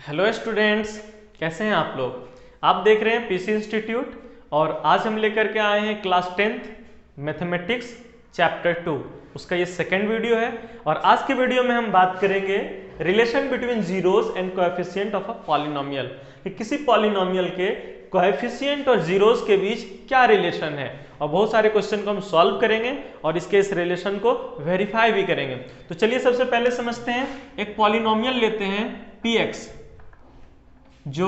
Hello students, कैसे हैं आप लोग। आप देख रहे हैं पीसी इंस्टीट्यूट और आज हम लेकर के आए हैं क्लास 10th मैथमेटिक्स चैप्टर 2, उसका ये सेकेंड वीडियो है। और आज के वीडियो में हम बात करेंगे relation between zeros and coefficient of a polynomial, कि किसी पॉलिनोमियल के कोएफिशिएंट और जीरोज के बीच क्या रिलेशन है। और बहुत सारे क्वेश्चन को हम सॉल्व करेंगे और इसके इस रिलेशन को वेरीफाई भी करेंगे। तो चलिए सबसे पहले समझते हैं, एक पॉलिनोमियल लेते हैं px, जो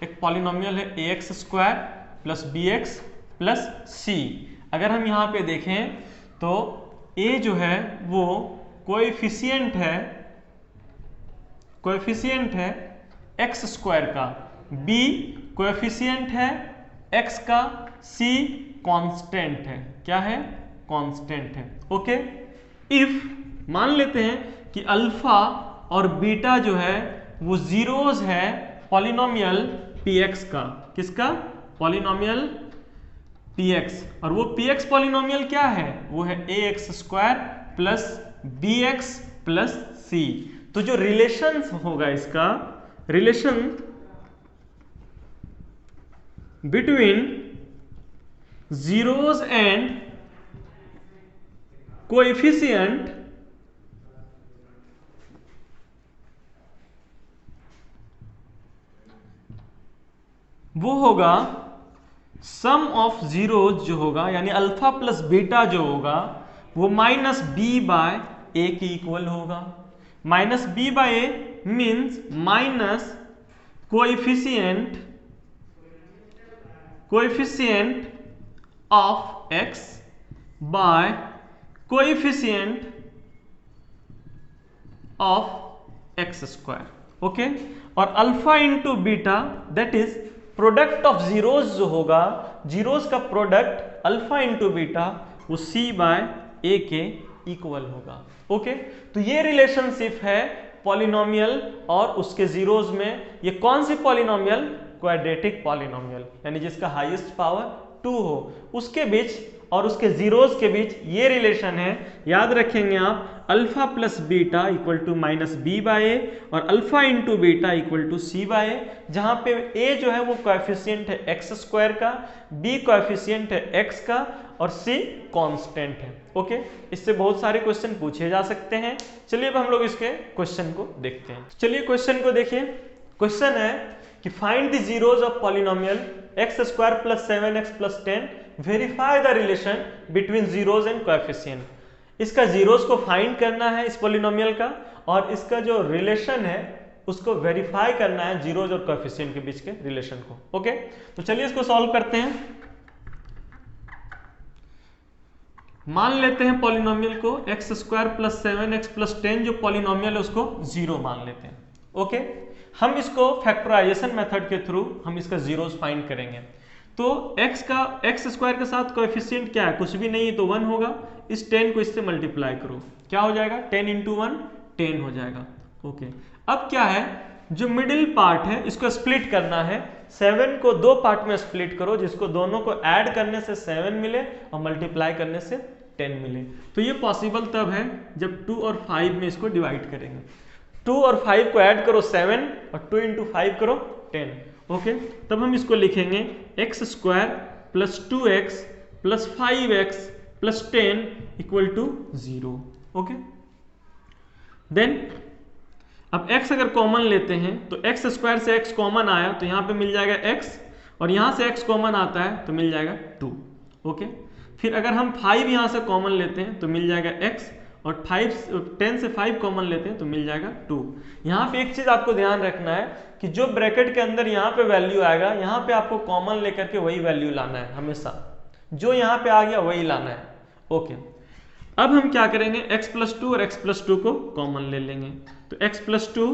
एक पॉलिनोमियल है ax square plus bx plus c। अगर हम यहाँ पे देखें तो a जो है वो कोएफिशिएंट है x स्क्वायर का, b कोएफिशिएंट है x का, c कांस्टेंट है। क्या है? कांस्टेंट है। ओके, इफ मान लेते हैं कि अल्फा और बीटा जो है वो जीरोज है पॉलिनोमियल px का। किसका? Polynomial px। और वो px पॉलिनोमियल क्या है? वो है ax square plus bx plus c। तो जो रिलेशन होगा, इसका relation between zeros and coefficient वो होगा सम ऑफ जीरोज जो होगा, यानी अल्फा प्लस बीटा जो होगा वो माइनस बी बाय ए के इक्वल होगा। Minus B by A means minus coefficient of x by coefficient of x square. Okay, और alpha into beta that is product of zeros जो होगा, zeros का product alpha into beta वो c by A के equal होगा। Okay, तो ये relationship है पॉलिनोमियल और उसके जीरोज में। ये कौन सी पॉलिनोमियल? क्वाड्रेटिक पॉलिनोमियल, यानी जिसका हाईएस्ट पावर 2 हो, उसके बीच और उसके जीरोज के बीच ये रिलेशन है। याद रखेंगे आप, alpha plus beta equal to minus B by A और alpha into beta equal to C by A, जहां पे ए जो है वो कोएफिशिएंट है एक्स स्क्वायर का, बी कोएफिशिएंट है एक्स का और सी कांस्टेंट है। ओके, इससे बहुत सारे क्वेश्चन पूछे जा सकते हैं। चलिए अब हम लोग इसके क्वेश्चन को देखते हैं। चलिए क्वेश्चन को देखिए। क्वेश्चन है कि find the zeros of polynomial x square plus 7x plus 10, verify the relation between zeros and coefficient. इसका जीरोज को फाइंड करना है इस पॉलिनोमियल का, और इसका जो रिलेशन है उसको वेरीफाई करना है जीरोज और कोएफिशिएंट के बीच के रिलेशन को। ओके, तो चलिए इसको सॉल्व करते हैं। मान लेते हैं पॉलिनोमियल को x square plus 7x plus 10, जो पॉलिनोमियल है उसको जीरो मान लेते हैं। ओके, हम इसको फैक्टराइजेशन मेथड के थ्रू हम इसका जीरोज फाइंड करेंगे। तो एक्स स्क्वायर के साथ कोएफिशिएंट क्या है? कुछ भी नहीं है, तो 1 होगा। इस 10 को इससे मल्टीप्लाई करो, क्या हो जाएगा? 10 इंटू 1 10 हो जाएगा। ओके, अब क्या है, जो मिडिल पार्ट है इसको स्प्लिट करना है। 7 को 2 पार्ट में स्प्लिट करो, जिसको दोनों को ऐड करने से 7 मिले और मल्टीप्लाई करने से 10 मिले। तो ये पॉसिबल तब है जब 2 और 5 में इसको डिवाइड करेंगे। 2 और 5 को ऐड करो 7 और 2 इंटू 5 करो 10। ओके, तब हम इसको लिखेंगे x square plus 2x plus 5x plus 10 equal to 0। Okay, then अब x अगर कॉमन लेते हैं तो एक्स स्क्वायर से x कॉमन आया तो यहाँ पे मिल जाएगा x, और यहाँ से x कॉमन आता है तो मिल जाएगा 2। ओके, फिर अगर हम 5 यहाँ से कॉमन लेते हैं तो मिल जाएगा x, और 10 से 5 कॉमन लेते हैं तो मिल जाएगा 2। यहाँ पे एक चीज आपको ध्यान रखना है कि जो ब्रैकेट के अंदर यहाँ पे वैल्यू आएगा, यहाँ पे आपको कॉमन लेकर के वही वैल्यू लाना है हमेशा, जो यहाँ पे आ गया वही लाना है। ओके, अब हम क्या करेंगे, x प्लस 2 और x प्लस 2 को कॉमन ले लेंगे। तो x प्लस 2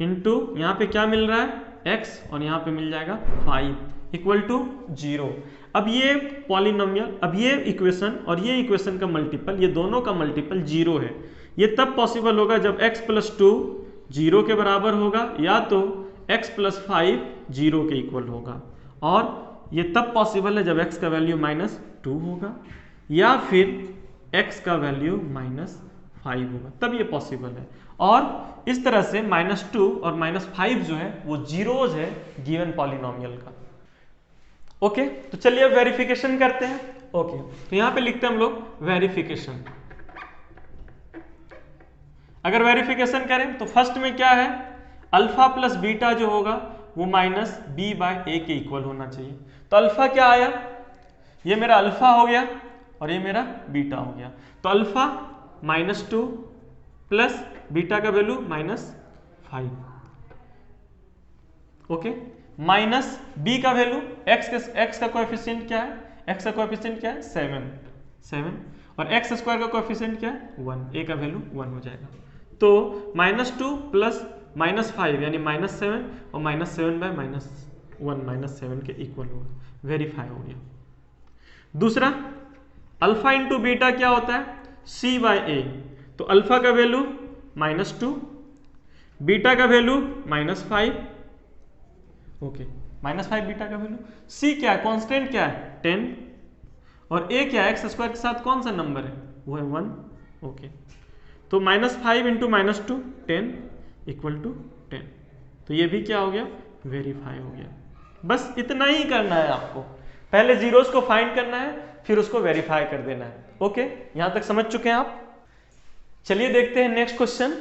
इंटू यहाँ पे क्या मिल रहा है x, और यहाँ पे मिल जाएगा 5 इक्वल टू 0। अब ये पॉलिनोमियल, अब ये इक्वेशन और ये इक्वेशन का मल्टीपल, ये दोनों का मल्टीपल 0 है। ये तब पॉसिबल होगा जब x प्लस 2 0 के बराबर होगा, या तो x प्लस 5 0 के इक्वल होगा, और ये तब पॉसिबल है जब x का वैल्यू -2 होगा, या फिर x का वैल्यू 5 होगा, तब ये पॉसिबल है। और इस तरह से -2 और -5 जो है वो जीरोज है गिवन पॉलिनोमियल का। ओके, तो चलिए अब वेरिफिकेशन करते हैं। ओके, तो यहां पे लिखते हैं हम लोग वेरिफिकेशन। अगर वेरिफिकेशन करें तो फर्स्ट में क्या है, अल्फा प्लस बीटा जो होगा वो -b/a के इक्वल होना चाहिए। तो अल्फा क्या आया, ये मेरा अल्फा हो गया और ये मेरा बीटा हो गया। तो अल्फा -2 प्लस बीटा का वैल्यू -5, ओके, माइनस बी का वैल्यू एक्स का कोएफिशिएंट क्या है, एक्स का कोएफिशिएंट क्या है 7 और एक्स स्क्वायर का कोएफिशिएंट क्या है 1, ए का वैल्यू 1 हो जाएगा। तो -2 प्लस -5 यानी -7 और -7/-1 -7 के इक्वल होगा, वेरीफाई हो गया। दूसरा अल्फा इंटू बीटा क्या होता है c/a, तो अल्फा का वैल्यू -2, बीटा का वैल्यू -5, ओके, -5 बीटा का वैल्यू, c क्या है, कांस्टेंट क्या है 10 और a क्या है एक्स स्क्वायर के साथ कौन सा नंबर है वो है 1, ओके। तो -5 इंटू -2 10 इक्वल टू 10, तो ये भी क्या हो गया, वेरीफाई हो गया। बस इतना ही करना है आपको, पहले जीरोस को फाइंड करना है फिर उसको वेरीफाई कर देना है। ओके, यहां तक समझ चुके हैं आप। चलिए देखते हैं नेक्स्ट क्वेश्चन।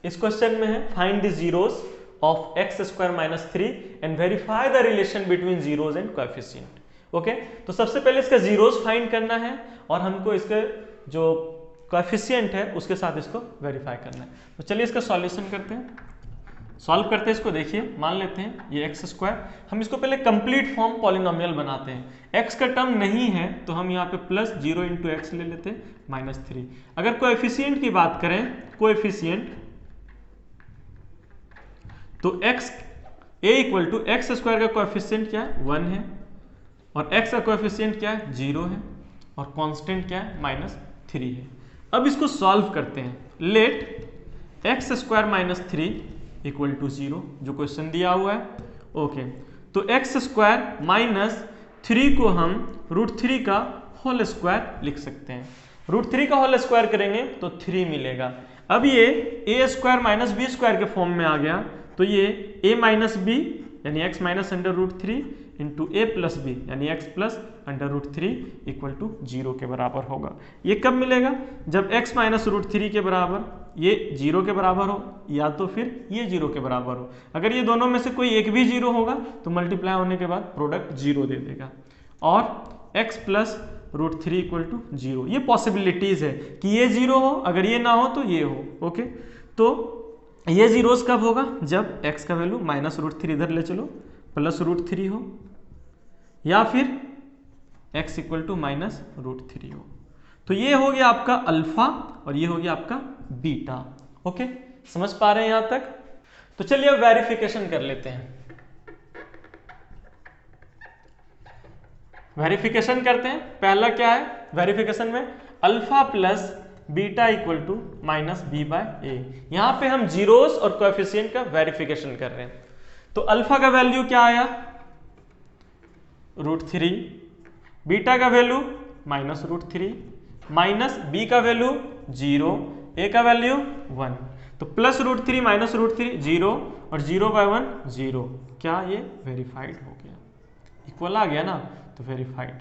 इस क्वेश्चन में है find the zeros of x² - 3 and verify the relation between zeros and coefficient. Okay, तो सबसे पहले इसका जीरोस फाइंड करना है और हमको इसके जो कोएफिशिएंट है उसके साथ इसको वेरीफाई करना है। तो चलिए इसका सॉल्यूशन करते हैं, सॉल्व करते हैं इसको। देखिए मान लेते हैं ये x², हम इसको पहले कंप्लीट फॉर्म पॉलिनोमियल बनाते हैं। x का टर्म नहीं है तो हम यहाँ पे +0 × x ले लेते हैं -3। अगर कोएफिशिएंट की बात करें, कोएफिशिएंट, तो a = x² का कोएफिशिएंट क्या है 1 है और x का कोएफिशिएंट क्या है 0 है और कांस्टेंट क्या है -3 है। अब इसको सॉल्व करते हैं। लेट x² - 3 = 0, जो क्वेश्चन दिया हुआ है। ओके, तो x² - 3 को हम √3 का होल स्क्वायर लिख सकते हैं। √3 का होल स्क्वायर करेंगे तो 3 मिलेगा। अब ये a² - b² के फॉर्म में आ गया, तो ये a - b यानी x -√3 इंटू a + b यानी x +√3 = 0 के बराबर होगा। ये कब मिलेगा, जब x -√3 के बराबर ये 0 के बराबर हो या तो फिर ये 0 के बराबर हो। अगर ये दोनों में से कोई एक भी 0 होगा तो मल्टीप्लाई होने के बाद प्रोडक्ट 0 दे देगा। और x +√3 = 0, ये पॉसिबिलिटीज है कि ये 0 हो, अगर ये ना हो तो ये हो। ओके, तो ये जीरोस कब होगा, जब x का वैल्यू -√3 इधर ले चलो +√3 हो या फिर x = -√3 हो। तो ये हो गया आपका अल्फा और ये हो गया आपका बीटा। ओके, समझ पा रहे हैं यहां तक। तो चलिए अब वेरिफिकेशन कर लेते हैं। वेरिफिकेशन करते हैं। पहला क्या है वेरिफिकेशन में, अल्फा प्लस बीटा = -b/a। यहां पे हम जीरोस और कोएफिशिएंट का वेरिफिकेशन कर रहे हैं। तो अल्फा का वैल्यू क्या आया √3, बीटा का वैल्यू -√3, माइनस बी का वैल्यू 0, ए का वैल्यू 1। तो +√3 -√3 0 और 0/1 0। क्या ये वेरीफाइड हो गया, इक्वल आ गया ना, तो वेरीफाइड।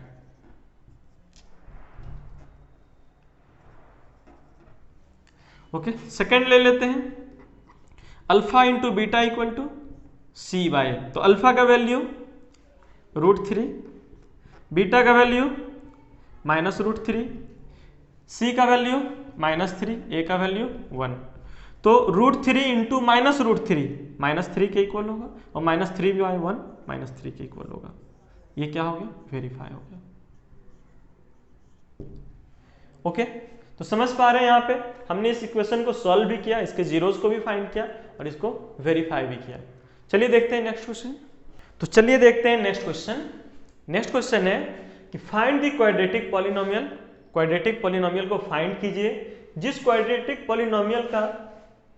ओके, सेकंड ले लेते हैं, अल्फा इंटू बीटा = c/a। तो अल्फा का वैल्यू √3, बीटा का वैल्यू -√3, c का वैल्यू -3, a का वैल्यू 1। तो √3 इंटू -√3 -3 के इक्वल होगा और -3/1 -3 के इक्वल होगा। ये क्या हो गया, वेरीफाई हो गया। ओके, तो समझ पा रहे हैं यहाँ पे हमने इस इक्वेशन को सॉल्व भी किया, इसके जीरोस को भी फाइंड किया और इसको वेरीफाई भी किया। चलिए देखते हैं नेक्स्ट क्वेश्चन। तो चलिए देखते हैं नेक्स्ट क्वेश्चन। नेक्स्ट क्वेश्चन है कि find the quadratic polynomial. Quadratic polynomial को फाइंड कीजिए जिस क्वाड्रेटिक पॉलिनोमियल का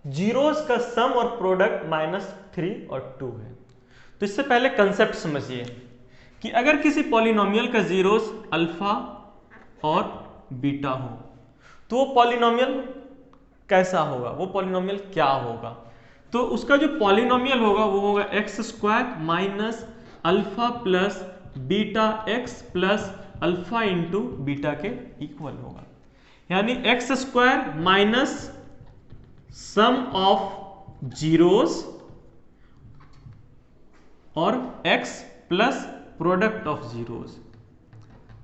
जीरोस का सम और प्रोडक्ट -3 और 2 है। तो इससे पहले कंसेप्ट समझिए कि अगर किसी पॉलिनोमियल का जीरोस अल्फा और बीटा हो तो वो पॉलिनोमियल कैसा होगा, वो पॉलिनोमियल क्या होगा। तो उसका जो पॉलिनोमियल होगा वो होगा x square minus alpha plus beta x plus alpha into beta के इक्वल होगा, यानी x square minus sum of zeros और x plus product of zeros,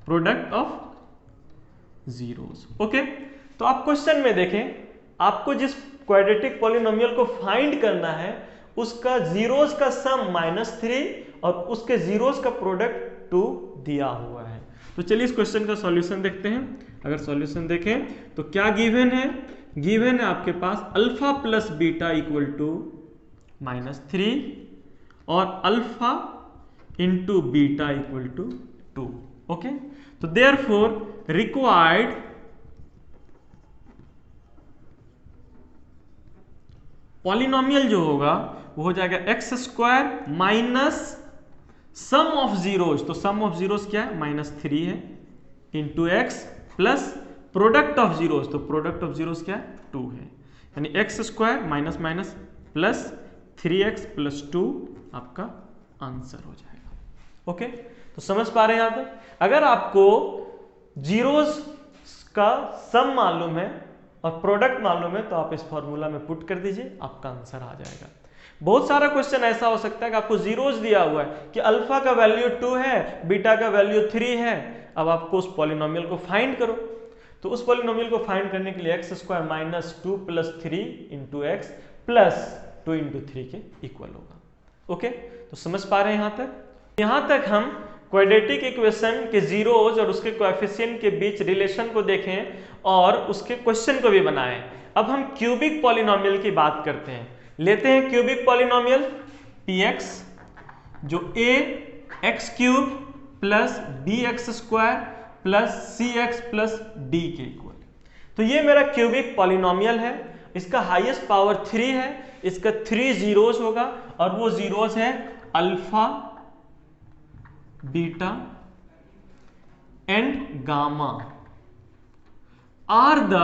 product of zeros. Okay, तो आप क्वेश्चन में देखें, आपको जिस क्वाड्रेटिक पॉलिनोमियल को फाइंड करना है उसका जीरोस का सम -3 और उसके जीरोस का प्रोडक्ट 2 दिया हुआ है। तो चलिए इस क्वेश्चन का सॉल्यूशन देखते हैं। अगर सॉल्यूशन देखें तो क्या गिवन है, गिवन है आपके पास alpha plus beta equal to -3 और alpha into beta equal to 2। Okay, तो देयरफॉर रिक्वायर्ड पॉलिनोमियल जो होगा वो हो जाएगा x square minus sum of zeros, तो सम ऑफ जीरोज क्या है -3 है, into x plus product of zeros, तो प्रोडक्ट ऑफ जीरोज क्या है 2 है, यानी x square minus minus plus 3x plus 2 आपका आंसर हो जाएगा। ओके, तो समझ पा रहे हैं यहां तक। अगर आपको जीरोज का सम मालूम है और प्रोडक्ट मालूम है तो आप इस फॉर्मूला में पुट कर दीजिए, आपका आंसर आ जाएगा। बहुत सारा क्वेश्चन ऐसा हो सकता है कि आपको जीरोज दिया हुआ है कि अल्फा का वैल्यू 2 है, बीटा का वैल्यू 3 है, अब आपको उस पॉलिनोमियल को फाइंड करो। तो उस पॉलिनोमियल को फाइंड करने के लिए x square minus 2 plus 3 into x plus 2 into 3 के इक्वल होगा। ओके, तो समझ पा रहे हैं यहां तक। यहां तक हम क्वाड्रेटिक इक्वेशन के जीरोज और उसके कोएफिशिएंट के बीच रिलेशन को देखें और उसके क्वेश्चन को भी बनाएं। अब हम क्यूबिक पॉलिनोमियल की बात करते हैं। लेते हैं क्यूबिक पॉलिनोमियल px जो a x cube plus b x square plus c x plus d के इक्वल। तो ये मेरा क्यूबिक पॉलिनोमियल है, इसका हाईएस्ट पावर 3 है, इसका 3 जीरोज होगा और वो जीरोज है alpha beta and gamma are the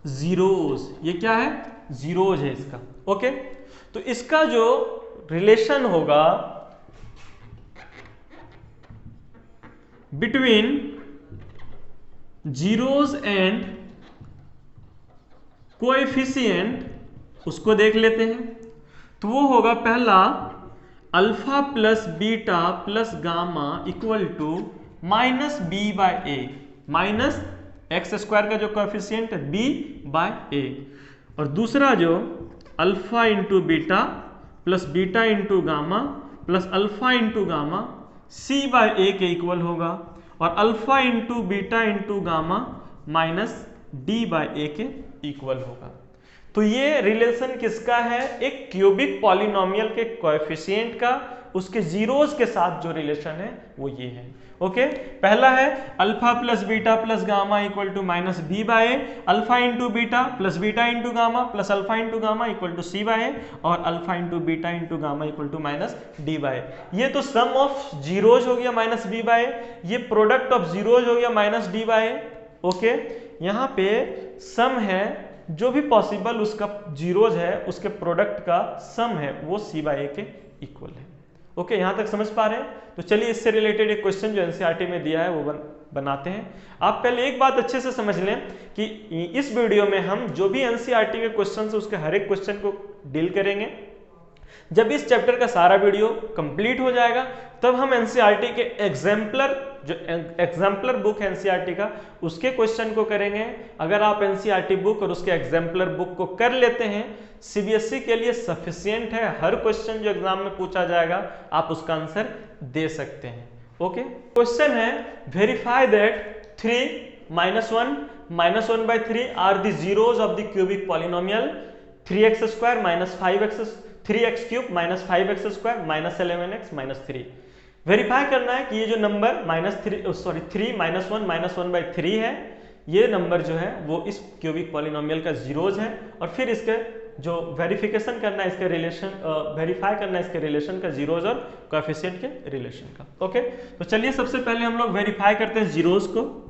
zeros. ये क्या है, जीरोज है इसका। ओके, तो इसका जो रिलेशन होगा बिटवीन जीरोज एंड कोएफिशिएंट उसको देख लेते हैं। तो वो होगा पहला alpha plus beta plus gamma equal to minus B by a, minus x square का जो कोएफिशिएंट है बी बाय ए, और दूसरा जो alpha into beta plus beta into gamma plus alpha into gamma C by A के equal होगा, और alpha into beta into gamma minus D by A के इक्वल होगा। तो ये रिलेशन किसका है, एक क्यूबिक पॉलिनोमियल के कोएफिशिएंट का उसके जीरोज के साथ जो रिलेशन है वो ये है। ओके, पहला है alpha plus beta plus gamma equal to minus B by A, alpha into beta plus beta into gamma plus alpha into gamma equal to C by A, और alpha into beta into gamma equal to minus D by A. ये तो sum of zeros हो गया minus B by A, ये product of zeros हो गया minus D by A. Okay, यहाँ पे सम है, जो भी पॉसिबल उसका जीरोज है उसके प्रोडक्ट का सम है वो सी बाय ए के इक्वल है। ओके, यहां तक समझ पा रहे हैं। तो चलिए इससे रिलेटेड एक क्वेश्चन जो एनसीईआरटी में दिया है वो बनाते हैं। आप पहले एक बात अच्छे से समझ लें कि इस वीडियो में हम जो भी एनसीईआरटी के क्वेश्चन है उसके हर एक क्वेश्चन को डील करेंगे। जब इस चैप्टर का सारा वीडियो कंप्लीट हो जाएगा तब हम एनसीईआरटी के एग्जाम्पलर बुक है एनसीईआरटी का उसके क्वेश्चन को करेंगे। अगर आप एनसीईआरटी बुक और उसके एग्जाम्पलर बुक को कर लेते हैं, सीबीएसई के लिए सफिशिएंट है, हर क्वेश्चन जो एग्जाम में पूछा जाएगा आप उसका आंसर दे सकते हैं। ओके, क्वेश्चन है verify that 3 -1 by 3 are the zeros of the cubic polynomial 3x square minus 5x 3x cube minus 5x square minus 11x minus 3। Verify करना है कि ये जो नंबर -3 -1 by 3 है, ये नंबर जो है वो इस क्यूबिक पॉलिनोमियल का जीरोज है, और फिर इसके जो वेरिफिकेशन करना है इसके रिलेशन वेरीफाई करना है इसके रिलेशन का जीरोज और कोएफिशिएंट के रिलेशन का। ओके, तो चलिए सबसे पहले हम लोग वेरीफाई करते हैं जीरोज को।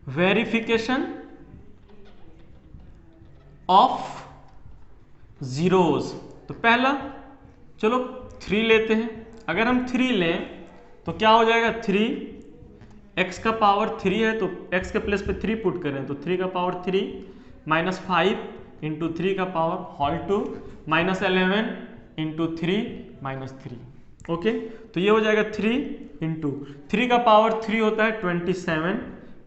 Verification of zeros. तो पहला चलो 3 लेते हैं। अगर हम 3 लें तो क्या हो जाएगा, 3 x का पावर 3 है तो x के प्लेस पे 3 पुट करें तो 3 का पावर 3 माइनस 5 इंटू 3 का power whole 2 minus 11 into 3 minus 3। Okay, तो ये हो जाएगा 3 इंटू 3 का पावर 3 होता है 27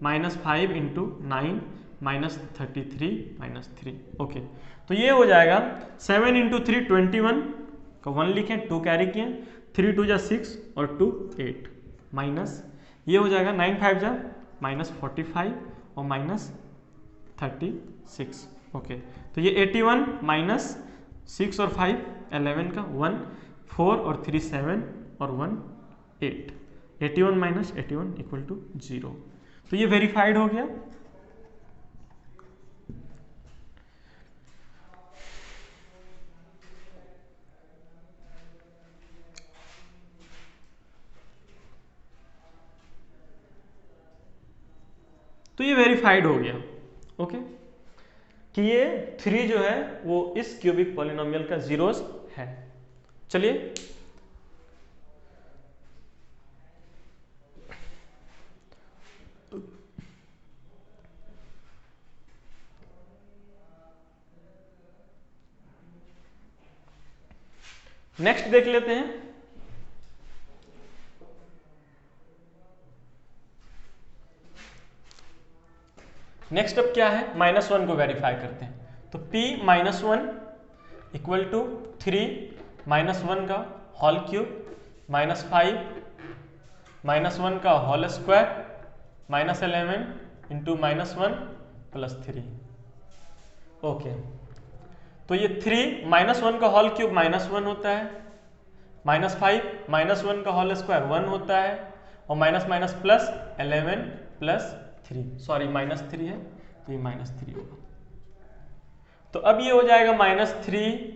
minus 5 into 9 minus 33 minus 3। Okay, तो ये हो जाएगा 7 इंटू 3 21 का 1 लिखें, 2 कैरी किए, 3 2 जा 6 और 2 8 माइनस ये हो जाएगा 9 5 जा माइनस 45 और माइनस 36। ओके, तो ये 81 माइनस 6 और 5 11 का 1 4 और 3 7 और 1 8 81 माइनस 81 इक्वल टू 0। तो ये वेरीफाइड हो गया। तो ये वेरीफाइड हो गया। ओके, कि ये 3 जो है वो इस क्यूबिक पॉलिनोमियल का जीरोस है। चलिए नेक्स्ट देख लेते हैं। नेक्स्ट अब क्या है, -1 को वेरीफाई करते हैं। तो p -1 इक्वल टू 3 -1 का होल क्यूब माइनस 5 -1 का whole square minus 11 into -1 plus 3। Okay, तो ये 3 -1 का होल क्यूब -1 होता है, -5 -1 का होल स्क्वायर 1 होता है और minus minus plus 11 plus 3, sorry -3 है तो ये -3 होगा। तो अब ये हो जाएगा -3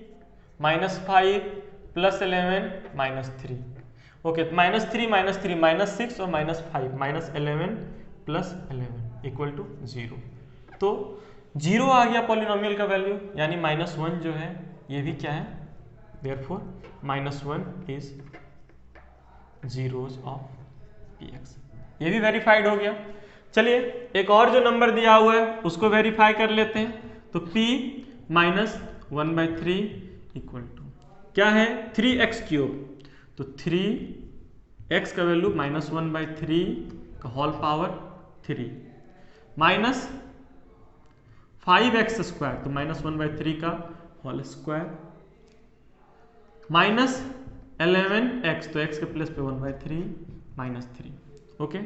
-5 प्लस 11 -3। ओके, -3 -3 -6 और -5 -11 प्लस 11 इक्वल टू 0। तो 0 आ गया पॉलिनोमियल का वैल्यू, यानी -1 जो है ये भी क्या है, therefore -1 is zeros of px। ये भी वेरीफाइड हो गया। चलिए एक और जो नंबर दिया हुआ है उसको वेरीफाई कर लेते हैं। तो p -1/3 इक्वल टू क्या है, 3x क्यूब। तो 3x का वैल्यू -1/3 का whole power 3 minus 5x square, तो -1/3 का होल स्क्वायर माइनस 11x, तो x के प्लेस पे 1/3 -3। ओके,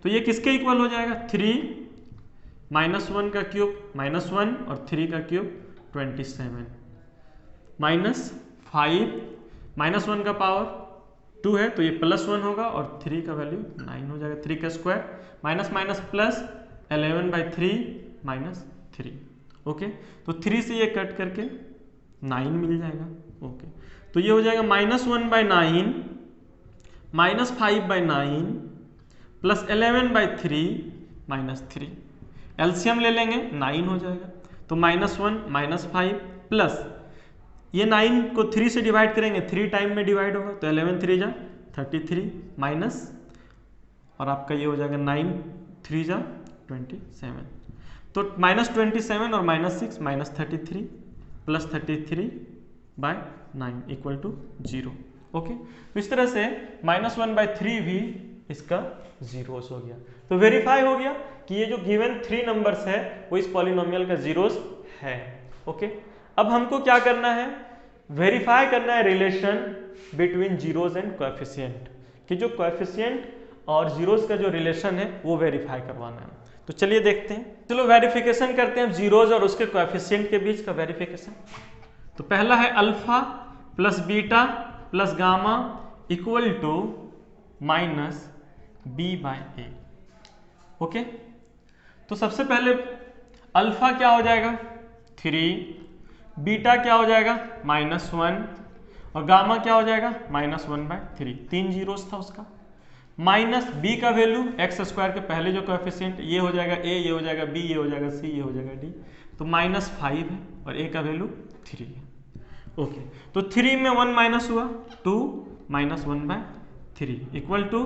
तो ये किसके इक्वल हो जाएगा, 3 -1 का क्यूब -1 और 3 का क्यूब 27 माइनस 5 -1 का पावर 2 है तो ये +1 होगा और 3 का वैल्यू 9 हो जाएगा, 3 का square minus minus plus 11/3 -3। Okay, तो 3 से ये कट करके 9 मिल जाएगा। ओके, तो ये हो जाएगा -1/9 -5/9 प्लस 11/3 -3। एलसीएम ले लेंगे 9 हो जाएगा, तो -1 -5 प्लस ये 9 को 3 से डिवाइड करेंगे, 3 टाइम में डिवाइड होगा तो 11 3 जा 33 माइनस और आपका ये हो जाएगा 9 3 जा 27। तो -27 और -6 -33 प्लस 33/9 इक्वल टू 0। ओके, तो इस तरह से -1/3 भी इसका जीरोस हो गया। तो वेरीफाई हो गया कि ये जो गिवन 3 नंबर्स है वो इस पॉलिनोमियल का जीरोस है। ओके, अब हमको क्या करना है, वेरीफाई करना है relation between zeros and coefficient, कि जो कोएफिशिएंट और जीरोस का जो रिलेशन है वो वेरीफाई करवाना है। तो चलिए देखते हैं, चलो वेरिफिकेशन करते हैं जीरोस और उसके कोएफिशिएंट के बीच का वेरिफिकेशन। तो पहला है alpha plus beta plus gamma equal to -b/a। Okay, तो सबसे पहले अल्फा क्या हो जाएगा 3, बीटा क्या हो जाएगा -1 और गामा क्या हो जाएगा -1/3। 3 जीरोस था उसका। माइनस बी का वैल्यू एक्स स्क्वायर के पहले जो कोएफिशिएंट ये हो जाएगा ए, ये हो जाएगा बी, ये हो जाएगा सी, ये हो जाएगा डी, तो -5 है और ए का वैल्यू 3 है। ओके, तो 3 में 1 माइनस हुआ 2 minus 1/3 equal to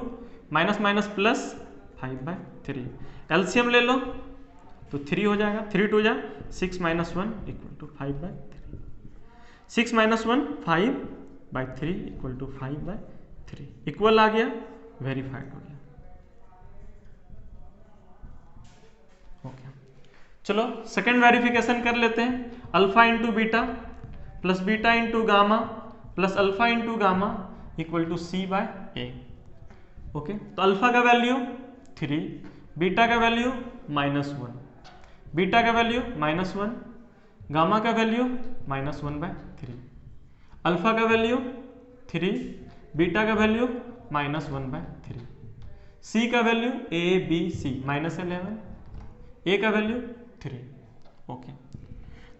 minus minus plus 5/3। LCM ले लो तो 3 हो जाएगा, 3 2 जा 6 minus 1 equal to 5/3। 6 minus 1 5/3 equal to 5/3 equal आ गया, वेरीफाइड हो गया। ओके, चलो सेकेंड वेरिफिकेशन कर लेते हैं। Alpha into beta plus beta into gamma plus alpha into gamma equal to C/A। Okay, तो अल्फा का वैल्यू 3, बीटा का वैल्यू -1, बीटा का वैल्यू -1, गामा का वैल्यू -1/3, अल्फा का वैल्यू 3, बीटा का वैल्यू -1/3, सी का value A B C -11, A का value 3। Okay,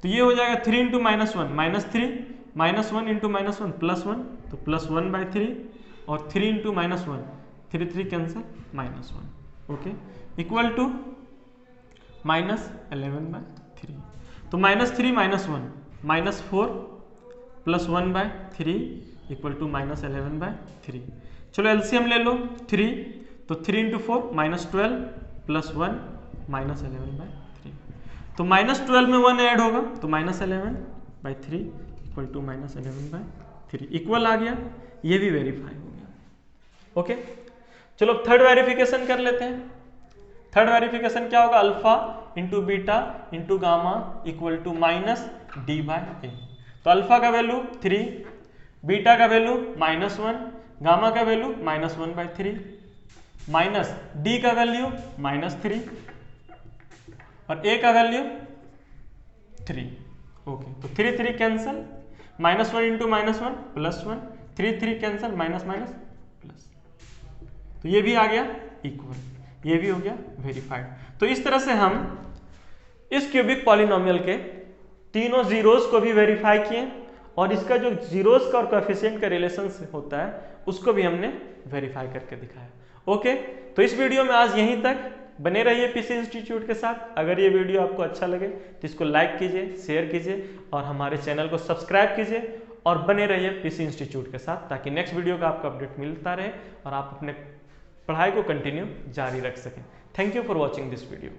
तो ये हो जाएगा 3 इंटू -1 -3, -1 इंटू -1 +1, तो +1/3 और 3 into -1 3 3 cancel -1। Okay, equal to -11/3, तो -3 -1 -4 प्लस 1/3 इक्वल टू -11/3। चलो एलसीएम ले लो 3, तो 3 इंटू 4 -12 प्लस 1 -11/3, तो -12 में 1 ऐड होगा तो -11/3 इक्वल टू -11/3 इक्वल आ गया, ये भी वेरीफाई हो गया। ओके, चलो थर्ड वेरिफिकेशन कर लेते हैं। थर्ड वेरिफिकेशन क्या होगा? Alpha into beta into gamma equal to -D/A। तो अल्फा का वैल्यू 3, बीटा का वैल्यू -1, गामा का वैल्यू -1/3, माइनस डी का वैल्यू -3 और ए का वैल्यू 3। ओके, तो 3 3 cancel, -1 into -1 +1, 3 3 cancel, minus minus plus, तो ये भी आ गया इक्वल, ये भी हो गया वेरीफाइड। तो इस तरह से हम इस क्यूबिक पॉलिनोमियल के तीनों जीरोस को भी वेरीफाई किए और इसका जो जीरोस का और कोएफिशिएंट का रिलेशन होता है उसको भी हमने वेरीफाई करके दिखाया। ओके, तो इस वीडियो में आज यहीं तक। बने रहिए पीसी इंस्टीट्यूट के साथ। अगर ये वीडियो आपको अच्छा लगे तो इसको लाइक कीजिए, शेयर कीजिए और हमारे चैनल को सब्सक्राइब कीजिए और बने रहिए पीसी इंस्टीट्यूट के साथ, ताकि नेक्स्ट वीडियो का आपको अपडेट मिलता रहे और आप अपने पढ़ाई को कंटिन्यू जारी रख सकें। Thank you for watching this video.